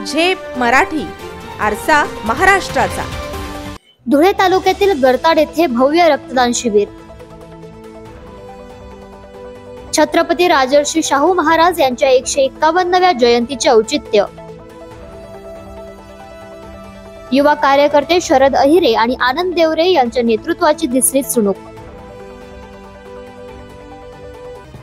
झेप मराठी, आरसा महाराष्ट्राचा। धुळे तालुक्यातील गरताड येथे भव्य रक्तदान शिबिर। छत्रपती राजर्षी शाहू महाराज यांच्या 151व्या जयंतीचे औचित्य। युवा कार्यकर्ते शरद अहिरे आणि आनंद देवरे यांच्या नेतृत्वाची दिसली चुणूक।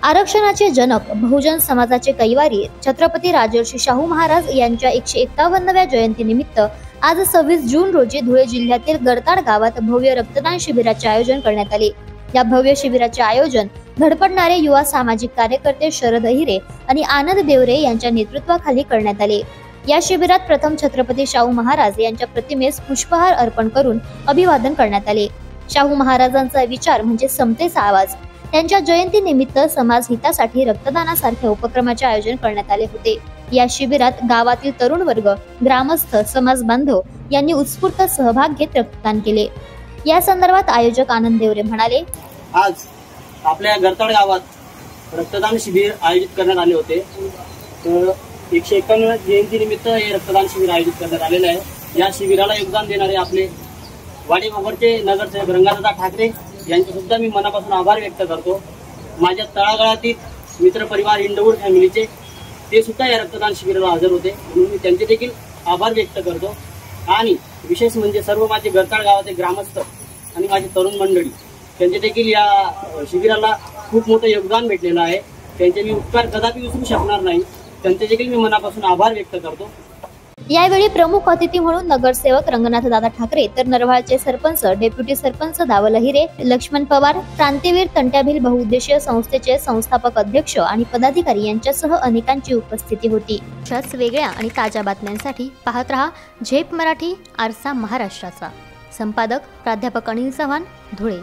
आरक्षणाचे जनक बहुजन समाजाचे कैवारी छत्रपती राजर्षी शाहू महाराज यांच्या 151व्या जयंतीनिमित्त आज 26 जून रोजी धुळे जिल्ह्यातील गरताड गावात भव्य रक्तदान शिबिराचे आयोजन करण्यात आले। या भव्य शिबिराचे आयोजन धडपडणारे युवा सामाजिक कार्यकर्ते शरद अहिरे आणि आनंद देवरे यांच्या नेतृत्वाखाली करण्यात आले। या शिबिरात प्रथम छत्रपती शाहू महाराज यांच्या प्रतिमेस पुष्पहार अर्पण करून अभिवादन करण्यात आले। शाहू महाराजांचा विचार म्हणजे समतेचा आवाज। त्यांच्या जयंती निमित्त समाज हितासाठी रक्तदानासारख्या उपक्रमाचे आयोजन करण्यात आले होते। या शिबिरात गावातील तरुण वर्ग, ग्रामस्थ, समाज बांधव यांनी उत्स्फूर्त सहभाग घेत रक्तदान केले। या संदर्भात आयोजक आनंद देवरे म्हणाले, आज आपल्या गरताड गावात रक्तदान शिबिर आयोजित करण्यात आले होते। तर 151व्या जयंती निमित्त हे रक्तदान शिबिर आयोजित करण्यात आलेले आहे। या शिबिराला योगदान देणारे आपले वाडीमोगरचे नगरसेवक रंगादादा ठाकरे यांचे सुद्धा मी मनापासून आभार व्यक्त करतो। माझ्या तळागाळातील मित्र परिवार इंडवूड फॅमिलीचे ते सुद्धा या रक्तदान शिबिराला हजर होते, म्हणून मी त्यांचे देखील आभार व्यक्त करतो। आणि विशेष म्हणजे सर्व माझे गरताड गावाचे ग्रामस्थ आणि माझी तरुण मंडळी त्यांचे देखील या शिबिराला खूप मोठं योगदान भेटलेलं आहे। त्यांचे मी उपकार कदापि विसरू शकणार नाही। त्यांचे देखील मी मनापासून आभार व्यक्त करतो। यावेळी प्रमुख अतिथी म्हणून नगरसेवक रंगनाथ दादा ठाकरे, तर नरवाळचे सरपंच, डेप्युटी सरपंच दावल अहिरे, लक्ष्मण पवार, क्रांतीवीर तंट्याभिल बहुउद्देशीय संस्थेचे संस्थापक अध्यक्ष आणि पदाधिकारी यांच्यासह अनेकांची उपस्थिती होती। अशाच वेगळ्या आणि ताज्या बातम्यांसाठी पाहत रहा झेप मराठी, आरसा महाराष्ट्राचा। संपादक प्राध्यापक अनिल चव्हाण, धुळे।